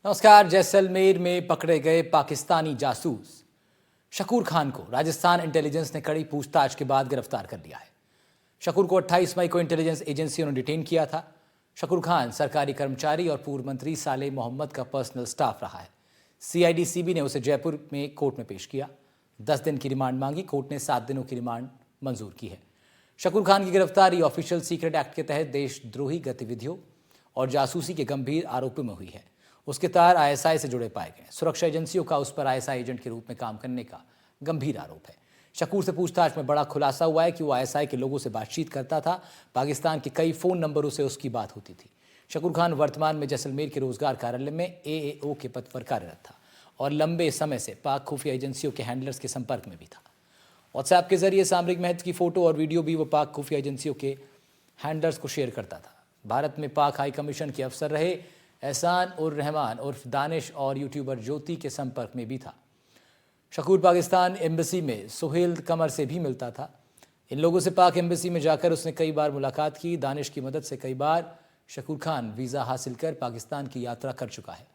नमस्कार। जैसलमेर में पकड़े गए पाकिस्तानी जासूस शकूर खान को राजस्थान इंटेलिजेंस ने कड़ी पूछताछ के बाद गिरफ्तार कर लिया है। शकूर को 28 मई को इंटेलिजेंस एजेंसियों ने डिटेन किया था। शकूर खान सरकारी कर्मचारी और पूर्व मंत्री साले मोहम्मद का पर्सनल स्टाफ रहा है। सीआईडी-सीबी ने उसे जयपुर में कोर्ट में पेश किया। 10 दिन की रिमांड मांगी। कोर्ट ने 7 दिनों की रिमांड मंजूर की है। शकूर खान की गिरफ्तारी ऑफिशियल सीक्रेट एक्ट के तहत देशद्रोही गतिविधियों और जासूसी के गंभीर आरोपों में हुई है। उसके तार आईएसआई से जुड़े पाए गए। सुरक्षा एजेंसियों का उस पर आईएसआई एजेंट के रूप में काम करने का गंभीर आरोप है। शकूर से पूछताछ में बड़ा खुलासा हुआ है कि वो आईएसआई के लोगों से बातचीत करता था। पाकिस्तान के कई फोन नंबरों से उसकी बात होती थी। शकूर खान वर्तमान में जैसलमेर के रोजगार कार्यालय में एएओ के पद पर कार्यरत था और लंबे समय से पाक खुफिया एजेंसियों के हैंडलर्स के संपर्क में भी था। व्हाट्सएप के जरिए सामरिक महत्व की फोटो और वीडियो भी वो पाक खुफिया एजेंसियों के हैंडलर्स को शेयर करता था। भारत में पाक हाई कमीशन के अफसर रहे एहसान उर रहमान उर्फ दानिश और यूट्यूबर ज्योति के संपर्क में भी था। शकूर पाकिस्तान एम्बेसी में सुहेल कमर से भी मिलता था। इन लोगों से पाक एम्बेसी में जाकर उसने कई बार मुलाकात की। दानिश की मदद से कई बार शकूर खान वीज़ा हासिल कर पाकिस्तान की यात्रा कर चुका है।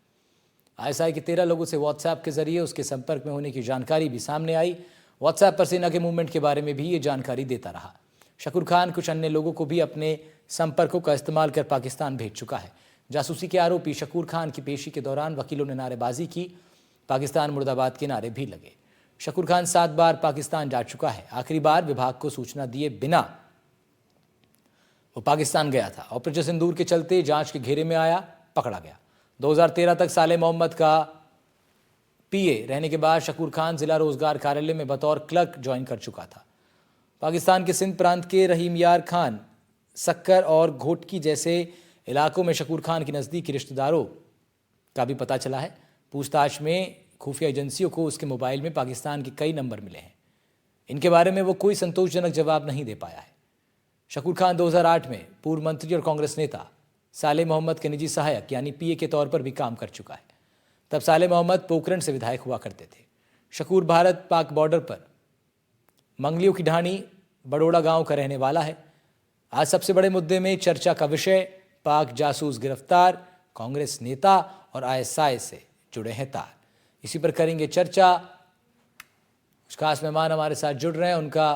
आईएसआई के 13 लोगों से व्हाट्सएप के जरिए उसके संपर्क में होने की जानकारी भी सामने आई। व्हाट्सएप पर सेना के मूवमेंट के बारे में भी ये जानकारी देता रहा। शकूर खान कुछ अन्य लोगों को भी अपने संपर्कों का इस्तेमाल कर पाकिस्तान भेज चुका है। जासूसी के आरोपी शकूर खान की पेशी के दौरान वकीलों ने नारेबाजी की। पाकिस्तान मुर्दाबाद के नारे भी लगे। शकूर खान 7 बार पाकिस्तान जा चुका है। आखिरी बार विभाग को सूचना दिए बिना वो पाकिस्तान गया था। ऑपरेशन सिंदूर के चलते जांच के घेरे में आया, पकड़ा गया। 2013 तक साले मोहम्मद का पीए रहने के बाद शकूर खान जिला रोजगार कार्यालय में बतौर क्लर्क ज्वाइन कर चुका था। पाकिस्तान के सिंध प्रांत के रहीम यार खान, सक्कर और घोटकी जैसे इलाकों में शकूर खान के नज़दीकी रिश्तेदारों का भी पता चला है। पूछताछ में खुफिया एजेंसियों को उसके मोबाइल में पाकिस्तान के कई नंबर मिले हैं। इनके बारे में वो कोई संतोषजनक जवाब नहीं दे पाया है। शकूर खान 2008 में पूर्व मंत्री और कांग्रेस नेता साले मोहम्मद के निजी सहायक यानी पीए के तौर पर भी काम कर चुका है। तब साले मोहम्मद पोखरण से विधायक हुआ करते थे। शकूर भारत पाक बॉर्डर पर मंगलियों की ढाणी बड़ोड़ा गांव का रहने वाला है। आज सबसे बड़े मुद्दे में चर्चा का विषय पाक जासूस गिरफ्तार, कांग्रेस नेता और आईएसआई से जुड़े हैं तार। इसी पर करेंगे चर्चा। कुछ खास मेहमान हमारे साथ जुड़ रहे हैं, उनका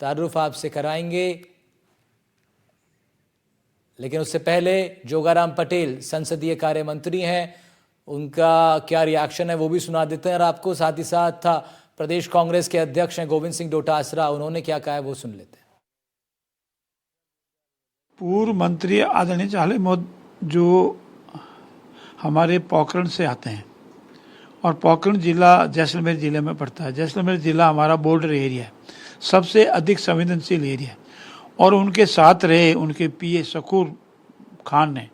तारुफ आपसे कराएंगे। लेकिन उससे पहले जोगाराम पटेल संसदीय कार्य मंत्री हैं, उनका क्या रिएक्शन है वो भी सुना देते हैं और आपको। साथ ही साथ था प्रदेश कांग्रेस के अध्यक्ष हैं गोविंद सिंह डोटासरा, उन्होंने क्या कहा है वो सुन लेते हैं। पूर्व मंत्री आदरणीय साले मोहम्मद जो हमारे पोखरण से आते हैं और पोखरण जिला जैसलमेर जिले में पड़ता है। जैसलमेर जिला हमारा बॉर्डर एरिया है, सबसे अधिक संवेदनशील एरिया है। और उनके साथ रहे उनके पीए शकूर खान ने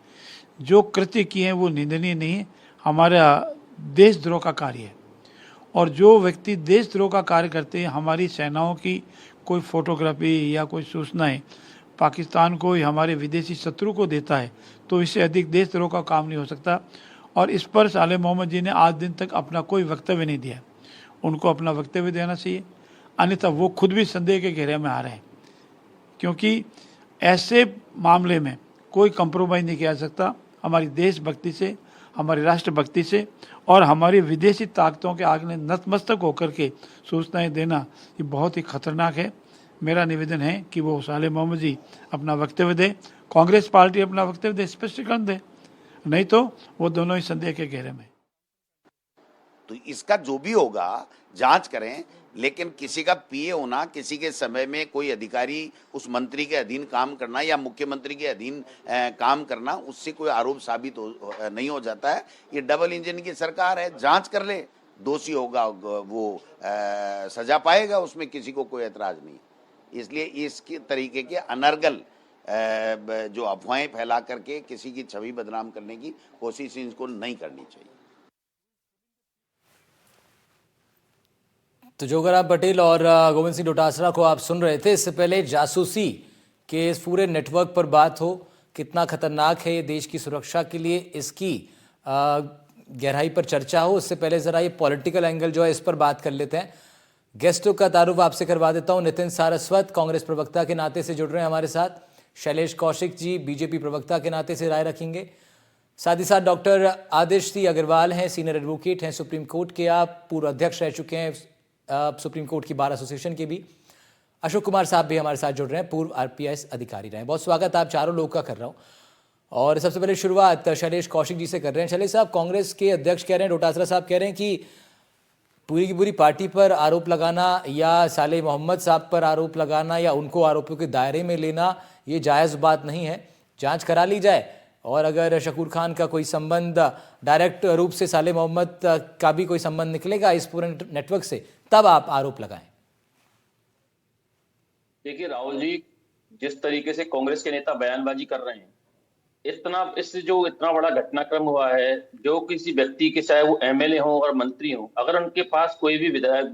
जो कृत्य किए हैं वो निंदनीय नहीं है, हमारा देशद्रोह का कार्य है। और जो व्यक्ति देशद्रोह का कार्य करते हैं, हमारी सेनाओं की कोई फोटोग्राफी या कोई सूचनाएं पाकिस्तान को या हमारे विदेशी शत्रु को देता है, तो इससे अधिक देशद्रोह का काम नहीं हो सकता। और इस पर साले मोहम्मद जी ने आज दिन तक अपना कोई वक्तव्य नहीं दिया। उनको अपना वक्तव्य देना चाहिए, अन्यथा वो खुद भी संदेह के घेरे में आ रहे हैं। क्योंकि ऐसे मामले में कोई कंप्रोमाइज़ नहीं किया जा सकता हमारी देशभक्ति से, हमारी राष्ट्रभक्ति से। और हमारी विदेशी ताकतों के आगे नतमस्तक होकर के सूचनाएं देना ये बहुत ही खतरनाक है। मेरा निवेदन है कि वो साले मोहम्मद जी अपना वक्तव्य दे, कांग्रेस पार्टी अपना वक्तव्य दे, स्पष्टीकरण दे, नहीं तो वो दोनों ही संदेह के घेरे में। तो इसका जो भी होगा जांच करें, लेकिन किसी का पीए होना, किसी के समय में कोई अधिकारी उस मंत्री के अधीन काम करना या मुख्यमंत्री के अधीन काम करना, उससे कोई आरोप साबित नहीं हो जाता है। ये डबल इंजन की सरकार है, जांच कर ले, दोषी होगा वो सजा पाएगा, उसमें किसी को कोई एतराज नहीं। इसलिए इसके तरीके के अनर्गल जो अफवाहें फैला करके किसी की छवि बदनाम करने की कोशिश इनको नहीं करनी चाहिए। तो जोगाराम पटेल और गोविंद सिंह डोटासरा को आप सुन रहे थे। इससे पहले जासूसी के इस पूरे नेटवर्क पर बात हो, कितना खतरनाक है ये देश की सुरक्षा के लिए, इसकी गहराई पर चर्चा हो, उससे पहले जरा ये पॉलिटिकल एंगल जो है इस पर बात कर लेते हैं। गेस्टों का तारुफ आपसे करवा देता हूं। नितिन सारस्वत कांग्रेस प्रवक्ता के नाते से जुड़ रहे हैं हमारे साथ। शैलेश कौशिक जी बीजेपी प्रवक्ता के नाते से राय रखेंगे। साथ ही साथ डॉक्टर आदिश सी अग्रवाल हैं, सीनियर एडवोकेट हैं सुप्रीम कोर्ट के, आप पूर्व अध्यक्ष रह चुके हैं सुप्रीम कोर्ट की बार एसोसिएशन के भी। अशोक कुमार साहब भी हमारे साथ जुड़ रहे हैं, पूर्व आरपीएस अधिकारी रहे हैं। बहुत स्वागत आप चारों लोग का कर रहा हूँ। और सबसे पहले शुरुआत शैलेश कौशिक जी से कर रहे हैं। शैलेश साहब, कांग्रेस के अध्यक्ष कह रहे हैं, डोटासरा साहब कह रहे हैं कि पूरी की पूरी पार्टी पर आरोप लगाना या साले मोहम्मद साहब पर आरोप लगाना या उनको आरोपों के दायरे में लेना ये जायज़ बात नहीं है, जांच करा ली जाए, और अगर शकूर खान का कोई संबंध डायरेक्ट रूप से साले मोहम्मद का भी कोई संबंध निकलेगा इस पूरे नेटवर्क से, तब आप आरोप लगाएं। देखिए राहुल जी, जिस तरीके से कांग्रेस के नेता बयानबाजी कर रहे हैं, इससे जो इतना बड़ा घटनाक्रम हुआ है, जो किसी व्यक्ति के, चाहे वो एमएलए हो और मंत्री हो, अगर उनके पास कोई भी विधायक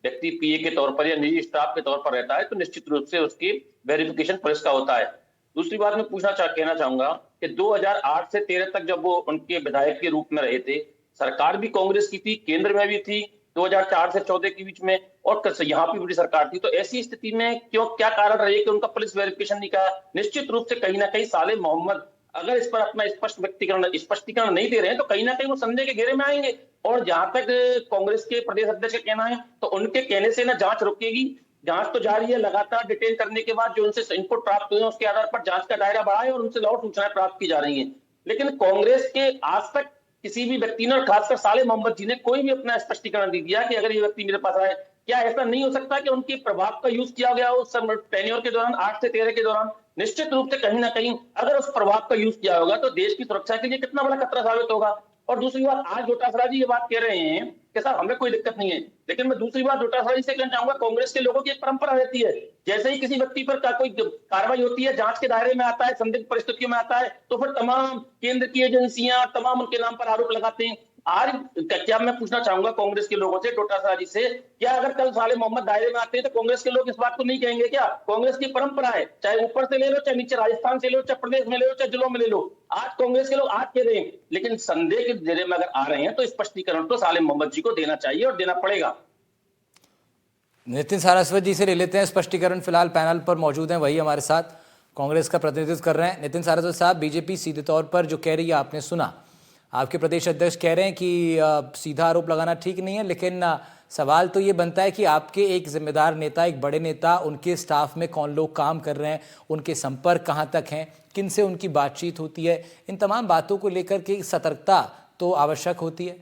व्यक्ति पीए के तौर पर या निजी स्टाफ के तौर पर रहता है तो निश्चित रूप से उसकी वेरिफिकेशन पुलिस का होता है। दूसरी बात मैं कहना चाहूंगा कि 2008 से 13 तक जब वो उनके विधायक के रूप में रहे थे, सरकार भी कांग्रेस की थी, केंद्र में भी थी 2004 से 14 के बीच में, और यहाँ भी बड़ी सरकार थी। तो ऐसी स्थिति में क्या कारण रहे कि उनका पुलिस वेरिफिकेशन नहीं करा? निश्चित रूप से कहीं ना कहीं साले मोहम्मद अगर इस पर अपना स्पष्टीकरण नहीं दे रहे हैं तो कहीं ना कहीं वो संदेह के घेरे में आएंगे। और जहां तक कांग्रेस के प्रदेश अध्यक्ष का कहना है, तो उनके कहने से ना जांच रुकेगी, जांच तो जारी है। लगातार डिटेन करने के बाद जो उनसे इनपुट प्राप्त हुए हैं उसके आधार पर जांच का दायरा बढ़ा है और उनसे और सूचनाएं प्राप्त की जा रही हैं। लेकिन कांग्रेस के आज तक किसी भी व्यक्ति ने, और खासकर साले मोहम्मद जी ने, कोई भी अपना स्पष्टीकरण नहीं दिया कि अगर ये व्यक्ति मेरे पास आए, क्या ऐसा नहीं हो सकता कि उनके प्रभाव का यूज किया गया उस टेन्योर के दौरान, 8 से 13 के दौरान? निश्चित रूप से कहीं ना कहीं अगर उस प्रभाव का यूज किया होगा तो देश की सुरक्षा के लिए कितना बड़ा खतरा साबित होगा। और दूसरी बात, आज डोटासरा जी ये बात कह रहे हैं कि साहब हमें कोई दिक्कत नहीं है, लेकिन मैं दूसरी बात डोटासरा जी से कहना चाहूंगा, कांग्रेस के लोगों की एक परंपरा रहती है, जैसे ही किसी व्यक्ति पर कोई कार्रवाई होती है, जांच के दायरे में आता है, संदिग्ध परिस्थितियों में आता है, तो फिर तमाम केंद्र की एजेंसियां तमाम उनके नाम पर आरोप लगाते हैं। आज क्या मैं पूछना चाहूंगा कांग्रेस के लोगों से, डोटासरा जी से, क्या अगर कल साले मोहम्मद दायरे में आते हैं तो कांग्रेस के लोग इस बात को नहीं कहेंगे क्या? कांग्रेस की परंपरा है, चाहे ऊपर से ले लो, चाहे नीचे राजस्थान से ले लो, चाहे प्रदेश में ले लो, चाहे जिलों में ले लो, आज कांग्रेस के लोग आज कह रहे हैं, लेकिन संदेह के घेरे में अगर आ रहे हैं तो स्पष्टीकरण तो साले मोहम्मद जी को देना चाहिए और देना पड़ेगा। नितिन सारस्वत जी से ले लेते हैं स्पष्टीकरण। फिलहाल पैनल पर मौजूद हैं, वही हमारे साथ कांग्रेस का प्रतिनिधित्व कर रहे हैं। नितिन सारस्वत साहब, बीजेपी सीधे तौर पर जो कह रही है आपने सुना, आपके प्रदेश अध्यक्ष कह रहे हैं कि सीधा आरोप लगाना ठीक नहीं है, लेकिन सवाल तो ये बनता है कि आपके एक जिम्मेदार नेता, एक बड़े नेता, उनके स्टाफ में कौन लोग काम कर रहे हैं, उनके संपर्क कहाँ तक हैं, किन से उनकी बातचीत होती है, इन तमाम बातों को लेकर के सतर्कता तो आवश्यक होती है।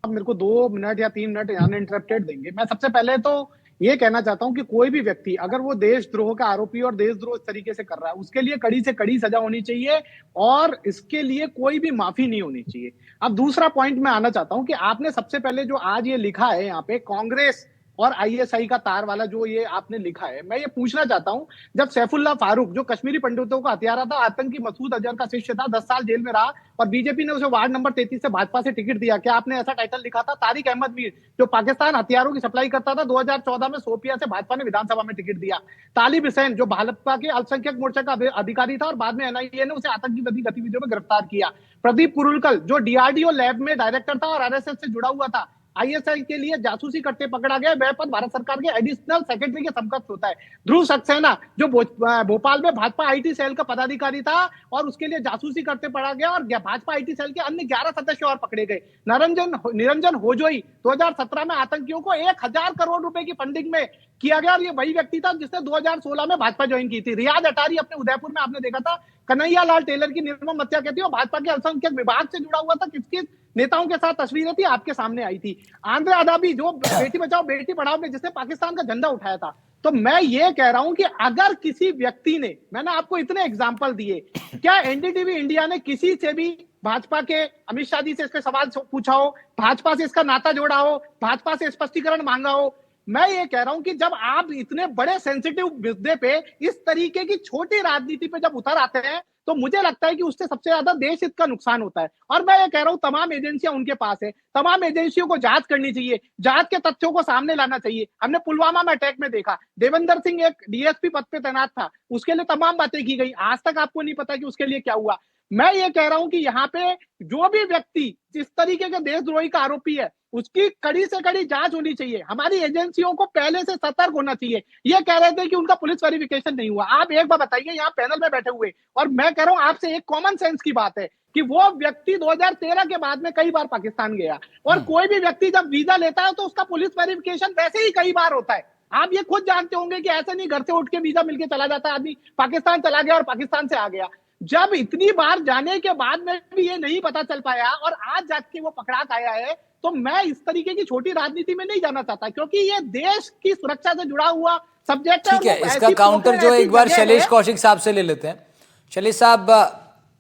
अब मेरे को 2 मिनट या 3 मिनट अनइंटरप्टेड देंगे। मैं सबसे पहले तो ये कहना चाहता हूं कि कोई भी व्यक्ति अगर वो देशद्रोह का आरोपी और देशद्रोह इस तरीके से कर रहा है, उसके लिए कड़ी से कड़ी सजा होनी चाहिए और इसके लिए कोई भी माफी नहीं होनी चाहिए। अब दूसरा पॉइंट मैं आना चाहता हूं कि आपने सबसे पहले जो आज ये लिखा है यहाँ पे कांग्रेस और आईएसआई का तार वाला जो ये आपने लिखा है, मैं ये पूछना चाहता हूं, जब सैफुल्लाह फारूक जो कश्मीरी पंडितों को हथियारा था, आतंकी मसूद अजहर का शिष्य था, 10 साल जेल में रहा और बीजेपी ने उसे वार्ड नंबर 33 से भाजपा से टिकट दिया, क्या आपने ऐसा टाइटल लिखा था? तारिक अहमद मीर जो पाकिस्तान हथियारों की सप्लाई करता था, 2014 में शोपिया से भाजपा ने विधानसभा में टिकट दिया। तालिब हुसैन जो भाजपा के अल्पसंख्यक मोर्चा का अधिकारी था और बाद में एनआईए ने उसे आतंकी गतिविधियों में गिरफ्तार किया। प्रदीप कुरुलकल जो डीआरडीओ लैब में डायरेक्टर था और आरएसएस से जुड़ा हुआ था, आईएसआई के लिए जासूसी करते पकड़ा गया, वह पद भारत सरकार के एडिशनल सेक्रेटरी के समकक्ष होता है। ध्रुव सक्सेना जो भोपाल में भाजपा आईटी सेल का पदाधिकारी था और उसके लिए जासूसी करते पकड़ा गया और भाजपा आईटी सेल के अन्य 11 सदस्य और पकड़े गए। निरंजन होजोई 2017 में आतंकियों को 1000 करोड़ रुपए की फंडिंग में किया गया और ये वही व्यक्ति था जिसने 2016 में भाजपा ज्वाइन की थी। रियाज अटारी अपने उदयपुर में आपने देखा था, कन्हैया लाल टेलर की निर्मम हत्या कहती है, भाजपा के अल्पसंख्यक विभाग से जुड़ा हुआ था, किसकी नेताओं के साथ तस्वीरें थी आपके सामने आई थी। आंद्रे अदाबी जो बेटी बचाओ बेटी पढ़ाओ में जिसने पाकिस्तान का झंडा उठाया था। तो मैं ये कह रहा हूं कि अगर किसी व्यक्ति ने, मैंने आपको इतने एग्जाम्पल दिए, क्या एनडीटीवी इंडिया ने किसी से भी भाजपा के अमित शाह जी से इसके सवाल पूछा हो, भाजपा से इसका नाता जोड़ा हो, भाजपा से स्पष्टीकरण मांगा हो? मैं ये कह रहा हूं कि जब आप इतने बड़े सेंसिटिव मुद्दे पे इस तरीके की छोटी राजनीति पे जब उतर आते हैं तो मुझे लगता है कि उससे सबसे ज्यादा देश हित का नुकसान होता है। और मैं ये कह रहा हूं तमाम एजेंसियां उनके पास है, तमाम एजेंसियों को जांच करनी चाहिए, जांच के तथ्यों को सामने लाना चाहिए। हमने पुलवामा में अटैक में देखा, देवेंद्र सिंह एक डीएसपी पद पे तैनात था, उसके लिए तमाम बातें की गई, आज तक आपको नहीं पता कि उसके लिए क्या हुआ। मैं ये कह रहा हूं कि यहाँ पे जो भी व्यक्ति जिस तरीके के देशद्रोही का आरोपी है, उसकी कड़ी से कड़ी जांच होनी चाहिए। हमारी एजेंसियों को पहले से सतर्क होना चाहिए। ये कह रहे थे कि उनका पुलिस वेरिफिकेशन नहीं हुआ। आप एक बार बताइए, यहाँ पैनल में बैठे हुए, और मैं कह रहा हूं आपसे, एक कॉमन सेंस की बात है कि वो व्यक्ति 2013 के बाद में कई बार पाकिस्तान गया, और कोई भी व्यक्ति जब वीजा लेता है तो उसका पुलिस वेरिफिकेशन वैसे ही कई बार होता है। आप ये खुद जानते होंगे कि ऐसे नहीं घर से उठ के वीजा मिलके चला जाता है आदमी, पाकिस्तान चला गया और पाकिस्तान से आ गया। जब इतनी बार जाने के बाद में भी ये नहीं पता चल पाया और आज जाके वो पकड़ा आया है, तो मैं इस तरीके की छोटी राजनीति में नहीं जाना चाहता, क्योंकि ये देश की सुरक्षा से जुड़ा हुआ सब्जेक्ट है। ठीक है, और वो इसका ऐसी काउंटर पोखर, जो है ऐसी एक बार जगह शैलेश है। कौशिक साहब से ले लेते हैं। शैलेश साहब,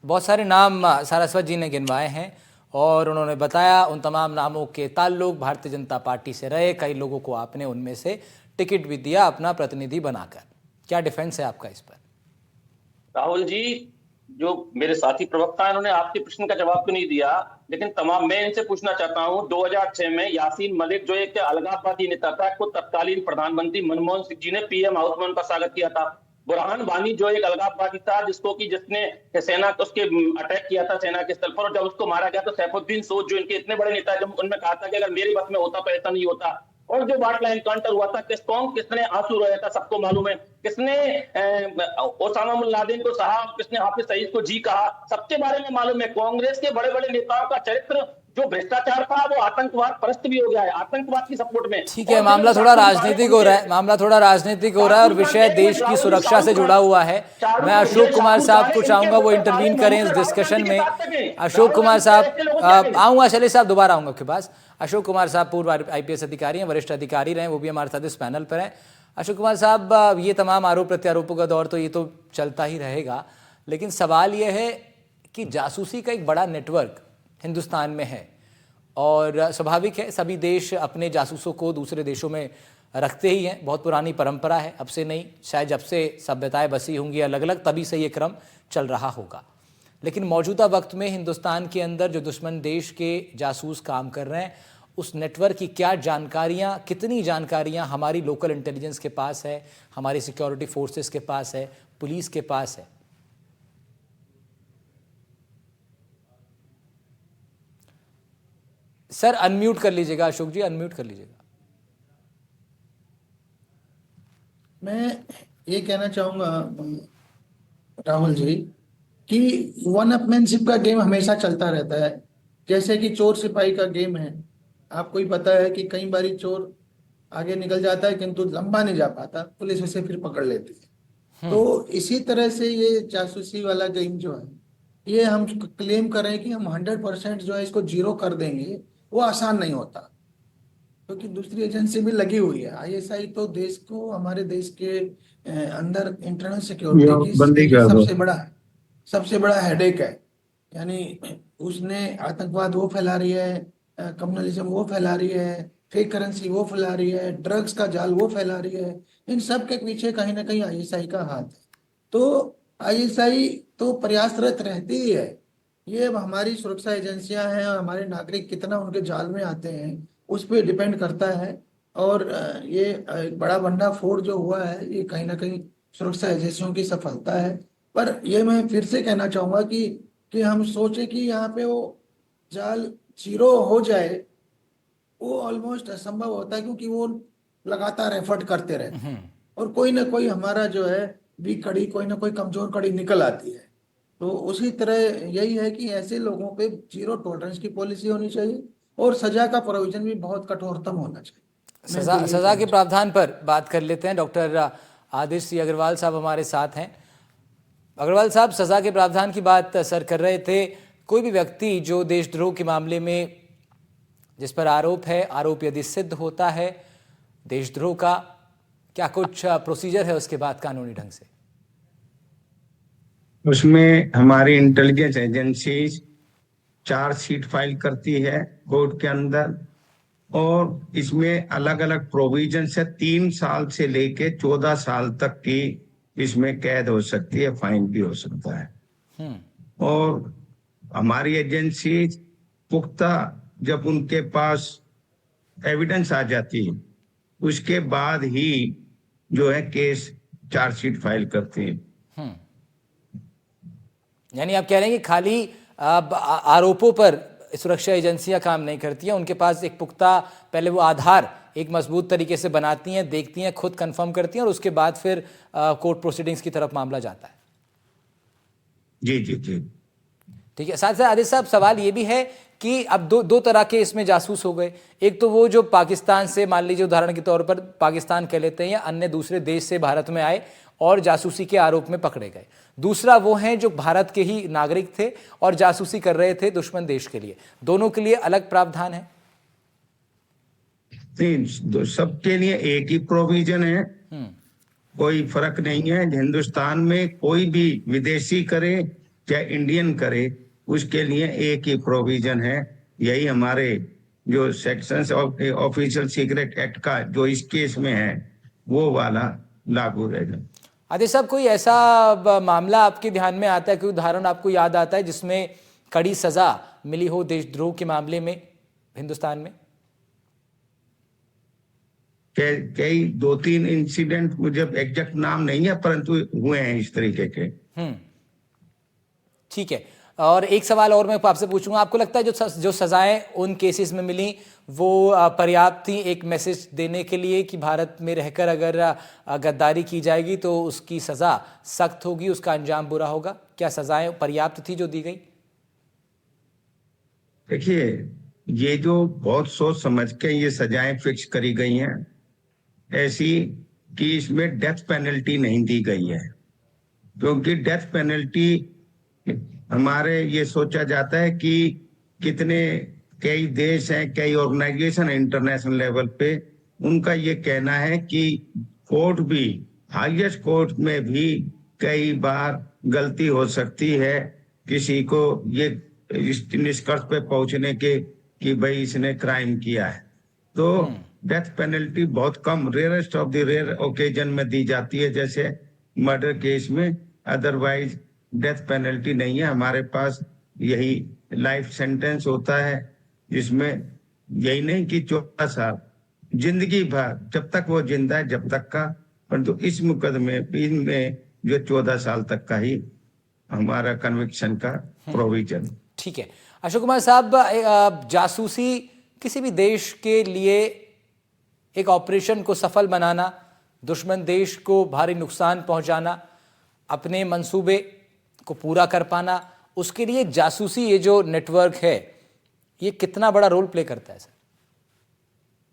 बहुत सारे नाम सारस्वत जी ने गिनवाए हैं और उन्होंने बताया उन तमाम नामों के ताल्लुक भारतीय जनता पार्टी से रहे। कई लोगों को आपने उनमें से टिकट भी दिया अपना प्रतिनिधि बनाकर। क्या डिफेंस है आपका इस पर? राहुल जी, जो मेरे साथी प्रवक्ता हैं, उन्होंने आपके प्रश्न का जवाब तो नहीं दिया, लेकिन मैं इनसे पूछना चाहता हूं, 2006 में यासीन मलिक जो एक अलगाववादी नेता था, को तत्कालीन प्रधानमंत्री मनमोहन सिंह जी ने पीएम हाउस में उनका स्वागत किया था। बुरहान वानी जो एक अलगाववादी था, जिसने सेना उसके अटैक किया था सेना के स्थल पर, और जब उसको मारा गया तो सैफुद्दीन सोज जो इनके इतने बड़े नेता, जब उनने कहा था कि अगर मेरी बस में होता तो ऐसा नहीं होता। और जो बाटला एनकाउंटर हुआ था, किसने आंसू रोया था, सबको मालूम है। किसने ओसामा बिन लादेन को सहा, किसने हाफिज सईद को जी कहा, सबके बारे में मालूम है। कांग्रेस के बड़े बड़े नेताओं का चरित्र जो भ्रष्टाचार था, वो आतंकवाद परस्त भी हो गया है, आतंकवाद की सपोर्ट में। ठीक है, मामला थोड़ा राजनीतिक हो रहा है, और विषय देश की सुरक्षा से जुड़ा हुआ है। मैं अशोक कुमार साहब को चाहूंगा वो इंटरवीन करें इस डिस्कशन में। अशोक कुमार साहब, आऊंगा शैलेश साहब, दोबारा आऊंगा आपके पास। अशोक कुमार साहब पूर्व आईपीएस अधिकारी हैं, वरिष्ठ अधिकारी रहे, वो भी हमारे साथ इस पैनल पर हैं। अशोक कुमार साहब, ये तमाम आरोप प्रत्यारोपों का दौर तो ये तो चलता ही रहेगा, लेकिन सवाल ये है कि जासूसी का एक बड़ा नेटवर्क हिंदुस्तान में है और स्वाभाविक है, सभी देश अपने जासूसों को दूसरे देशों में रखते ही हैं। बहुत पुरानी परंपरा है, अब से नहीं, शायद जब से सभ्यताएं बसी होंगी अलग अलग, तभी से ये क्रम चल रहा होगा। लेकिन मौजूदा वक्त में हिंदुस्तान के अंदर जो दुश्मन देश के जासूस काम कर रहे हैं, उस नेटवर्क की क्या जानकारियां, कितनी जानकारियां हमारी लोकल इंटेलिजेंस के पास है, हमारी सिक्योरिटी फोर्सेस के पास है, पुलिस के पास है? सर अनम्यूट कर लीजिएगा, अशोक जी अनम्यूट कर लीजिएगा। मैं ये कहना चाहूंगा राहुल जी कि वन अपमैनशिप का गेम हमेशा चलता रहता है, जैसे कि चोर सिपाही का गेम है। आपको ही पता है कि कई बारी चोर आगे निकल जाता है किंतु लंबा नहीं जा पाता, पुलिस उसे फिर पकड़ लेती है। तो इसी तरह से ये जासूसी वाला गेम जो है, ये हम क्लेम करें कि हम 100% जो है इसको जीरो कर देंगे, वो आसान नहीं होता, क्योंकि दूसरी एजेंसी भी लगी हुई है। आईएसआई तो देश को, हमारे देश के अंदर इंटरनल सिक्योरिटी की सबसे बड़ा हेडेक है। यानी उसने आतंकवाद वो फैला रही है, कम्युनलिज्म वो फैला रही है, फेक करेंसी वो फैला रही है, ड्रग्स का जाल वो फैला रही है। इन सब के पीछे कहीं ना कहीं आईएसआई का हाथ है। तो आईएसआई तो प्रयासरत रहती ही है। ये हमारी सुरक्षा एजेंसियां हैं और हमारे नागरिक कितना उनके जाल में आते हैं उस पर डिपेंड करता है। और ये एक बड़ा भंडाफोड़ जो हुआ है, ये कहीं ना कहीं सुरक्षा एजेंसियों की सफलता है। पर ये मैं फिर से कहना चाहूंगा कि हम सोचे कि यहाँ पे वो जाल जीरो हो जाए, वो ऑलमोस्ट असंभव होता है, क्योंकि वो लगातार एफर्ट करते रहते हैं और कोई ना कोई हमारा जो है वीक कड़ी, कोई ना कोई कमजोर कड़ी निकल आती है। तो उसी तरह यही है कि ऐसे लोगों पे जीरो टॉलरेंस की पॉलिसी होनी चाहिए और सजा का प्रोविजन भी बहुत कठोरतम होना चाहिए। सजा के प्रावधान पर बात कर लेते हैं। डॉक्टर आदित्य सिंह अग्रवाल साहब हमारे साथ हैं। अग्रवाल साहब, सजा के प्रावधान की बात सर कर रहे थे। कोई भी व्यक्ति जो देशद्रोह के मामले में जिस पर आरोप है, आरोप यदि सिद्ध होता है देशद्रोह का, क्या कुछ प्रोसीजर है उसके बाद कानूनी ढंग से? उसमें हमारी इंटेलिजेंस एजेंसी चार्जशीट फाइल करती है कोर्ट के अंदर, और इसमें अलग अलग प्रोविजन है। 3 साल से लेके 14 साल तक की इसमें कैद हो सकती है, फाइन भी हो सकता है। और हमारी एजेंसी पुख्ता, जब उनके पास एविडेंस आ जाती है उसके बाद ही जो है केस चार्जशीट फाइल करती है। यानी आप कह रहे हैं कि खाली आरोपों पर सुरक्षा एजेंसियां काम नहीं करती हैं, उनके पास एक पुख्ता पहले वो आधार एक मजबूत तरीके से बनाती हैं, देखती हैं, खुद कंफर्म करती हैं और उसके बाद फिर कोर्ट प्रोसीडिंग्स की तरफ मामला जाता है। जी जी जी। ठीक है। साथ साथ आदित्य साहब, सवाल ये भी है कि अब दो तरह के इसमें जासूस हो गए। एक तो वो जो पाकिस्तान से, मान लीजिए उदाहरण के तौर पर पाकिस्तान कह लेते हैं, या अन्य दूसरे देश से भारत में आए और जासूसी के आरोप में पकड़े गए। दूसरा वो हैं जो भारत के ही नागरिक थे और जासूसी कर रहे थे दुश्मन देश के लिए। दोनों के लिए अलग प्रावधान है? नहीं, सबके लिए एक ही प्रोविजन है, कोई फर्क नहीं है। हिंदुस्तान में कोई भी विदेशी करे चाहे इंडियन करे, उसके लिए एक ही प्रोविजन है। यही हमारे जो sections of official secret act का जो इस केस में है वो वाला लागू रहेगा। आदित्य साहब, कोई ऐसा मामला आपके ध्यान में आता है, कोई उदाहरण आपको याद आता है जिसमें कड़ी सजा मिली हो देशद्रोह के मामले में हिंदुस्तान में? कई 2-3 इंसिडेंट, मुझे एग्जैक्ट नाम नहीं है, परंतु हुए हैं इस तरीके के। ठीक है। और एक सवाल और मैं आपसे पूछूंगा, आपको लगता है जो सजाएं उन केसेस में मिली वो पर्याप्त थी एक मैसेज देने के लिए कि भारत में रहकर अगर गद्दारी की जाएगी तो उसकी सजा सख्त होगी, उसका अंजाम बुरा होगा? क्या सजाएं पर्याप्त थी जो दी गई? देखिए, ये जो बहुत सोच समझ के ये सजाएं फिक्स करी गई हैं, ऐसी कि इसमें डेथ पेनल्टी नहीं दी गई है, क्योंकि डेथ पेनल्टी हमारे ये सोचा जाता है कि कई देश हैं, कई ऑर्गेनाइजेशन इंटरनेशनल लेवल पे, उनका ये कहना है कि कोर्ट भी, हाईएस्ट कोर्ट में भी कई बार गलती हो सकती है किसी को ये इस निष्कर्ष पे पहुंचने के कि भाई इसने क्राइम किया है। तो डेथ पेनल्टी बहुत कम, rarest of the rare occasion में दी जाती है, जैसे मर्डर केस में। अदरवाइज डेथ पेनल्टी नहीं है हमारे पास। यही लाइफ सेंटेंस होता है, जिसमें यही नहीं कि 14 साल, जिंदगी भर, जब तक वो जिंदा है जब तक का। परंतु इस मुकदमे में जो 14 साल तक का ही हमारा कन्विक्शन का प्रोविजन। ठीक है। अशोक कुमार साहब, जासूसी किसी भी देश के लिए एक ऑपरेशन को सफल बनाना, दुश्मन देश को भारी नुकसान पहुंचाना, अपने मंसूबे को पूरा कर पाना, उसके लिए जासूसी ये जो नेटवर्क है ये कितना बड़ा रोल प्ले करता है सर?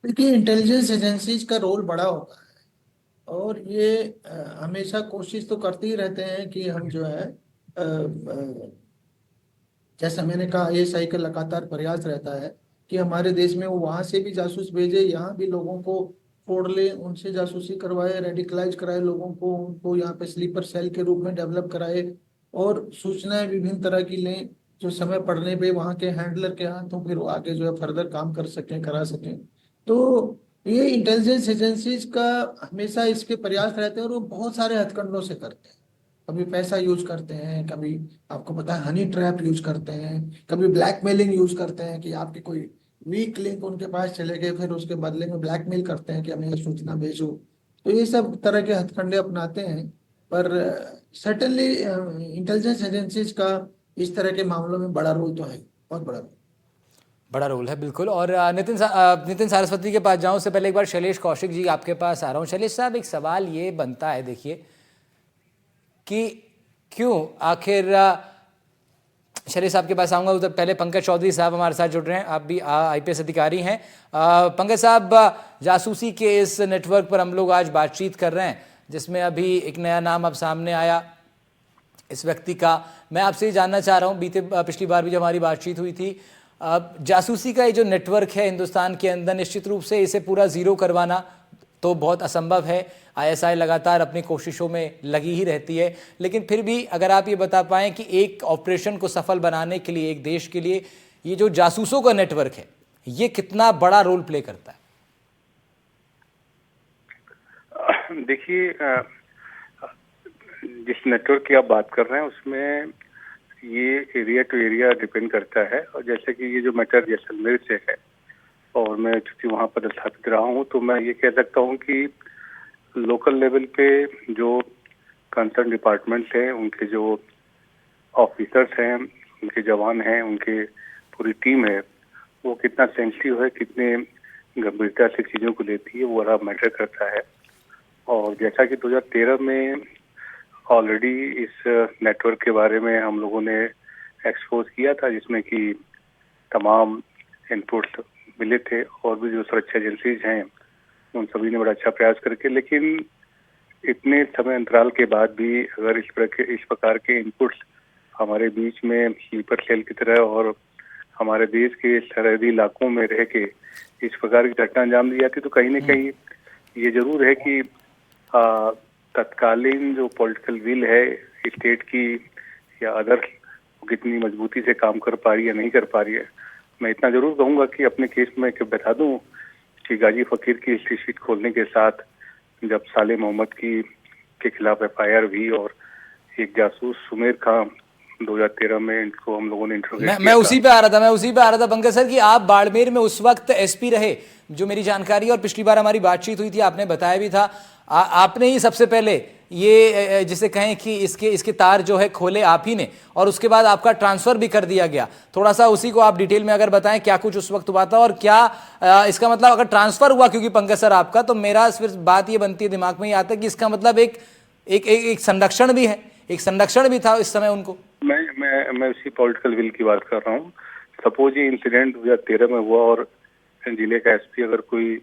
देखिए, इंटेलिजेंस एजेंसीज का रोल बड़ा होता है और ये हमेशा कोशिश तो करते ही रहते हैं कि हम जो है जैसा मैंने कहा, आईएसआई का लगातार प्रयास रहता है कि हमारे देश में वो वहां से भी जासूस भेजे, यहाँ भी लोगों को फोड़ ले, उनसे जासूसी करवाए, रेडिकलाइज कराए लोगों को, उनको यहाँ पे स्लीपर सेल के रूप में डेवलप कराए और सूचनाएं विभिन्न तरह की लें, जो समय पड़ने पे वहाँ के हैंडलर के हाथों फिर वो आगे जो है फर्दर काम कर सकें, करा सकें। तो ये इंटेलिजेंस एजेंसीज का हमेशा इसके प्रयास रहते हैं और वो बहुत सारे हथकंडों से करते हैं। कभी पैसा यूज करते हैं, कभी आपको पता है हनी ट्रैप यूज करते हैं, कभी ब्लैकमेलिंग यूज करते हैं कि आपके कोई वीक लिंक उनके पास चले गए, फिर उसके बदले में ब्लैकमेल करते हैं कि हमें ये सूचना भेजो। तो ये सब तरह के हथकंडे अपनाते हैं। पर सर्टेनली इंटेलिजेंस एजेंसीज का इस तरह के मामलों में बड़ा रोल तो है, बहुत बड़ा रोल है, बिल्कुल। और नितिन सारस्वती के पास जाऊं, से पहले एक बार शैलेश कौशिक जी आपके पास आ रहा हूं। शैलेश साहब, एक सवाल ये बनता है, देखिए, कि क्यों आखिर शैलेश साहब के पास आऊंगा, उधर पहले पंकज चौधरी साहब हमारे साथ जुड़ रहे हैं, आप भी आईपीएस अधिकारी हैं। पंकज साहब, जासूसी के इस नेटवर्क पर हम लोग आज बातचीत कर रहे हैं, जिसमें अभी एक नया नाम अब सामने आया इस व्यक्ति का। मैं आपसे ये जानना चाह रहा हूँ, पिछली बार भी जब हमारी बातचीत हुई थी, जासूसी का ये जो नेटवर्क है हिंदुस्तान के अंदर, निश्चित रूप से इसे पूरा जीरो करवाना तो बहुत असंभव है। आईएसआई लगातार अपनी कोशिशों में लगी ही रहती है, लेकिन फिर भी अगर आप ये बता पाएं कि एक ऑपरेशन को सफल बनाने के लिए, एक देश के लिए, ये जो जासूसों का नेटवर्क है ये कितना बड़ा रोल प्ले करता है? देखिए, जिस नेटवर्क की आप बात कर रहे हैं उसमें ये एरिया टू एरिया डिपेंड करता है। और जैसे कि ये जो मैटर जैसलमेर से है और मैं चूंकि वहाँ पर स्थापित रहा हूँ, तो मैं ये कह सकता हूँ कि लोकल लेवल पे जो कंसर्न डिपार्टमेंट हैं, उनके जो ऑफिसर्स हैं, उनके जवान हैं, उनके पूरी टीम है वो कितना सेंसिटिव है, कितने गंभीरता से चीज़ों को लेती है, वो बड़ा मैटर करता है। और जैसा कि 2013 में ऑलरेडी इस नेटवर्क के बारे में हम लोगों ने एक्सपोज किया था, जिसमें कि तमाम इनपुट मिले थे और भी जो सुरक्षा एजेंसीज हैं उन सभी ने बड़ा अच्छा प्रयास करके, लेकिन इतने समय अंतराल के बाद भी अगर इस प्रकार के इनपुट्स हमारे बीच में स्लीपर सेल की तरह और हमारे देश के सरहदी इलाकों में रह के इस प्रकार की घटना अंजाम दी जाती, तो कहीं न कहीं ये जरूर है कि तत्कालीन जो पॉलिटिकल विल है स्टेट की या अदर कितनी मजबूती से काम कर पा रही है नहीं कर पा रही है। मैं इतना जरूर कहूंगा कि अपने केस में बता दूं कि गाजी फकीर की हिस्ट्री शीट खोलने के साथ जब साले मोहम्मद के खिलाफ FIR हुई और एक जासूस सुमेर खां 2013 में इनको हम लोगों ने इंटरोगेट मैं उसी पे आ रहा था पंकज सर कि आप बाड़मेर में उस वक्त SP रहे, जो मेरी जानकारी है, और पिछली बार हमारी बातचीत हुई थी आपने बताया भी था, आपने ही सबसे पहले ये जिसे कहें कि इसके तार जो है खोले आप ही ने, और उसके बाद आपका ट्रांसफर भी कर दिया गया। थोड़ा सा उसी को आप डिटेल में अगर बताएं क्या कुछ उस वक्त हुआ था और क्या इसका मतलब अगर ट्रांसफर हुआ क्योंकि पंकज सर आपका, तो मेरा फिर बात ये बनती है, दिमाग में ये आता है कि इसका मतलब एक संरक्षण भी है, एक संरक्षण भी था इस समय उनको। मैं उसी पॉलिटिकल विल की बात कर रहा हूँ। सपोज ये इंसिडेंट 2013 में हुआ और जिले का SP अगर कोई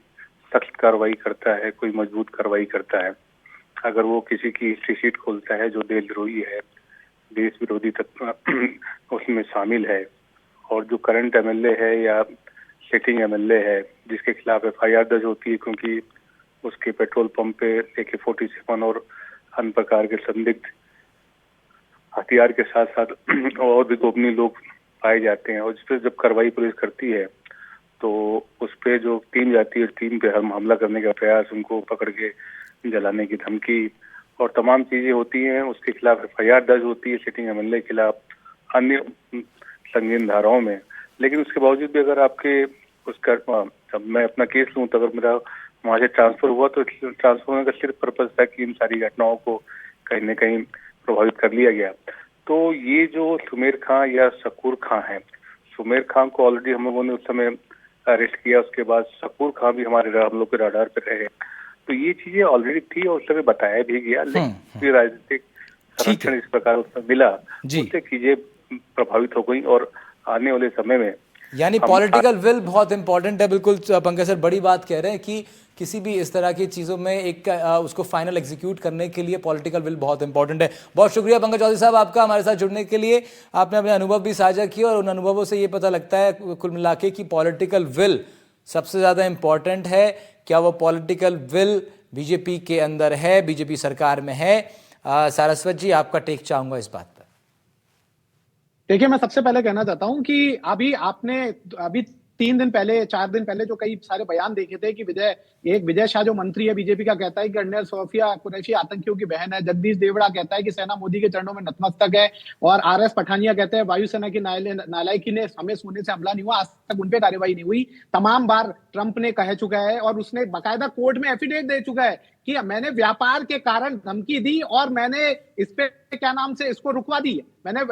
सख्त कार्रवाई करता है, कोई मजबूत कार्रवाई करता है, अगर वो किसी की हिस्ट्री शीट खोलता है जो देशद्रोही है, देश विरोधी तत्व उसमें शामिल है, और जो करंट MLA है या सिटिंग MLA है जिसके खिलाफ FIR दर्ज होती है क्योंकि उसके पेट्रोल पंप पे AK-47 और अन्य प्रकार के संदिग्ध हथियार के साथ साथ और भी गोपनीय लोग पाए जाते हैं, और जिस पर जब कार्रवाई पुलिस करती है तो उस पे जो टीम जाती है, टीम पे हमला करने का प्रयास, उनको पकड़ के जलाने की धमकी और तमाम चीजें होती हैं, उसके खिलाफ FIR दर्ज होती है सिटिंग MLA के खिलाफ अन्य संगीन धाराओं में। लेकिन उसके बावजूद भी अगर आपके उसका जब मैं अपना केस लूँ तो अगर मेरा वहाँ से ट्रांसफर हुआ तो ट्रांसफर होने का सिर्फ पर्पज था कि इन सारी घटनाओं को कहीं न कहीं प्रभावित कर लिया गया। तो ये जो सुमेर खां या शकूर खां है, सुमेर खां को ऑलरेडी हम लोगों ने उस समय अरेस्ट किया, उसके बाद शकूर खां भी हम लोग के राडार पे रहे, तो ये चीजें ऑलरेडी थी और उस समय बताया भी गया, लेकिन राजनीतिक संरक्षण इस प्रकार उसमें मिला, उससे चीजें प्रभावित हो गई। और आने वाले समय में यानी पॉलिटिकल विल बहुत इंपॉर्टेंट है। बिल्कुल पंकज सर बड़ी बात कह रहे हैं कि किसी भी इस तरह की चीज़ों में उसको फाइनल एग्जीक्यूट करने के लिए पॉलिटिकल विल बहुत इंपॉर्टेंट है। बहुत शुक्रिया पंकज चौधरी साहब आपका हमारे साथ जुड़ने के लिए। आपने अपने अनुभव भी साझा किए और उन अनुभवों से ये पता लगता है कुल मिला के कि पॉलिटिकल विल सबसे ज़्यादा इंपॉर्टेंट है। क्या वो पॉलिटिकल विल बीजेपी के अंदर है, बीजेपी सरकार में है? सारस्वत जी आपका टेक चाहूंगा इस बात पर। देखिए, मैं सबसे पहले कहना चाहता हूं कि अभी 3 दिन पहले 4 दिन पहले जो कई सारे बयान देखे थे कि विजय शाह जो मंत्री है बीजेपी का, कहता है कि कर्नल सोफिया कुरैशी आतंकियों की बहन है। जगदीश देवड़ा कहता है कि सेना मोदी के चरणों में नतमस्तक है, और RS पठानिया कहते हैं वायुसेना की नालायकी ने हमें सोने से हमला नहीं हुआ, आज तक उनपे कार्रवाई नहीं हुई। तमाम बार ट्रंप ने कह चुका है और उसने बाकायदा कोर्ट में एफिडेविट दे चुका है कि मैंने व्यापार के कारण धमकी दी और मैंने इस पे इसको रुकवा दी, मैंने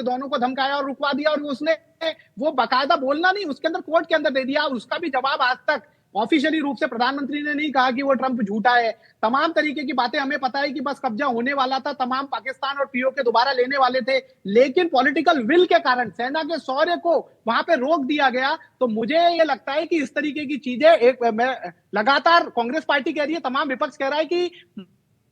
दोनों को धमकाया और रुकवा दिया, और उसने वो बाकायदा बोलना नहीं, उसके अंदर कोर्ट के अंदर दे दिया। उसका भी जवाब आज तक ऑफिशियली रूप से प्रधानमंत्री ने नहीं कहा कि वो ट्रंप झूठा है। तमाम तरीके की बातें हमें पता है कि बस कब्जा होने वाला था, तमाम पाकिस्तान और POK दोबारा लेने वाले थे, लेकिन पॉलिटिकल विल के कारण सेना के शौर्य को वहां पे रोक दिया गया। तो मुझे ये लगता है कि इस तरीके की चीजें मैं लगातार कांग्रेस पार्टी कह रही है, तमाम विपक्ष कह रहा है कि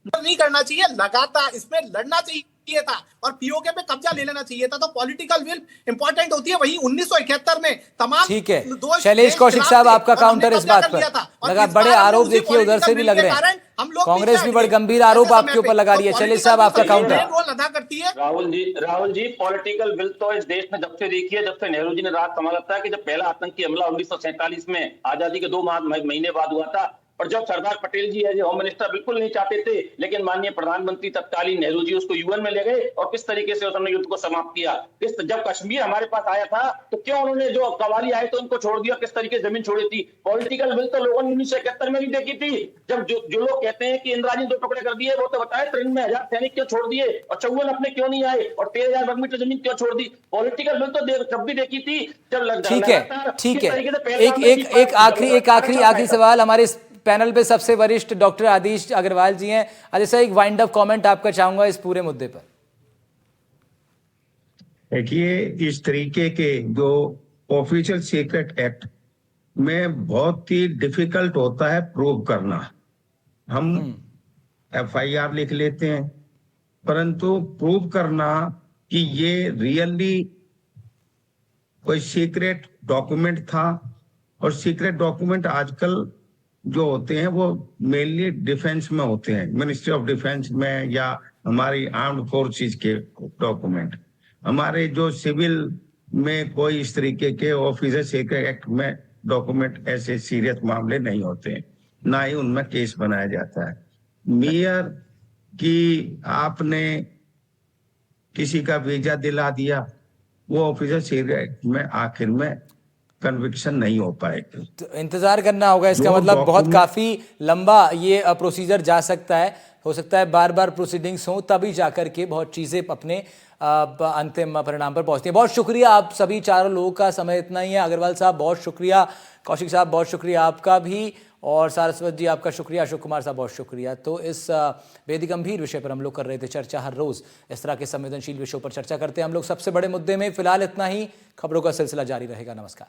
नहीं करना चाहिए, लगातार इसमें लड़ना चाहिए था और POK पे कब्जा ले लेना चाहिए था। तो पॉलिटिकल विल इंपॉर्टेंट होती है। वहीं 1971 में तमाम ठीक है, शैलेश कौशिक साहब आपका काउंटर इस बात पर लगा। बड़े आरोप देखिए उधर से भी लग रहे हैं, कांग्रेस भी बड़े गंभीर आरोप आपके ऊपर लगा रही है। शैलेश साहब आपका काउंटर। रोल अदा करती है। राहुल जी पॉलिटिकल विल तो इस देश में जब से देखिए, जब से नेहरू जी ने राज संभाला था कि जब पहला आतंकी हमला 1947 में आजादी के 2 महीने बाद हुआ था, और जब सरदार पटेल जी एज होम मिनिस्टर बिल्कुल नहीं चाहते थे, लेकिन माननीय प्रधानमंत्री तत्कालीन नेहरू जी उसको यूएन में ले गए और किस तरीके से उन्होंने युद्ध को समाप्त किया। जब कश्मीर हमारे पास आया था तो क्यों उन्होंने जो कव्वाली आए तो उनको छोड़ दिया, किस तरीके से जमीन छोड़ी थी। पॉलिटिकल विल तो लोगों ने 1971 में भी देखी थी। जब जो लोग कहते हैं कि इंदिरा जी 2 टुकड़े कर दिए, वो तो बताए 93,000 सैनिक क्यों छोड़ दिए और 54 अपने क्यों नहीं आए और 13,000 वर्ग मीटर जमीन क्यों छोड़ दी। पॉलिटिकल विल तो जब भी देखी थी, जब ठीक है, ठीक है। एक आखिरी सवाल हमारे इस पैनल पे सबसे वरिष्ठ डॉक्टर आदिश अग्रवाल जी हैं। आदिश सर, एक वाइंड अप कमेंट आपका चाहूंगा इस पूरे मुद्दे पर। देखिए, इस तरीके के जो ऑफिशियल सीक्रेट एक्ट में बहुत ही डिफिकल्ट होता है प्रूव करना। हम एफआईआर लिख लेते हैं, परंतु प्रूव करना कि ये रियली कोई सीक्रेट डॉक्यूमेंट था, और सीक्रेट डॉक्यूमेंट आजकल जो होते हैं वो मेनली डिफेंस में होते हैं, मिनिस्ट्री ऑफ डिफेंस में, या हमारी आर्म्ड फोर्सेस के डॉक्यूमेंट। हमारे जो सिविल में कोई इस तरीके के ऑफिसर सीक्रेट एक्ट में डॉक्यूमेंट ऐसे सीरियस मामले नहीं होते हैं, ना ही उनमें केस बनाया जाता है। मेयर कि आपने किसी का वीजा दिला दिया, वो ऑफिसर सीक्रेट एक्ट में आखिर में कन्विक्शन नहीं हो पाएगा। तो इंतजार करना होगा, इसका मतलब बहुत काफी लंबा ये प्रोसीजर जा सकता है। हो सकता है बार बार प्रोसीडिंग्स हों, तभी जाकर के बहुत चीजें अपने अंतिम परिणाम पर पहुंचती हैं। बहुत शुक्रिया आप सभी चारों लोगों का, समय इतना ही है। अग्रवाल साहब बहुत शुक्रिया, कौशिक साहब बहुत शुक्रिया आपका भी, और सारस्वत जी आपका शुक्रिया, अशोक कुमार साहब बहुत शुक्रिया। तो इस बेहद गंभीर विषय पर हम लोग कर रहे थे चर्चा। हर रोज इस तरह के संवेदनशील विषयों पर चर्चा करते हैं हम लोग। सबसे बड़े मुद्दे में फिलहाल इतना ही, खबरों का सिलसिला जारी रहेगा। नमस्कार।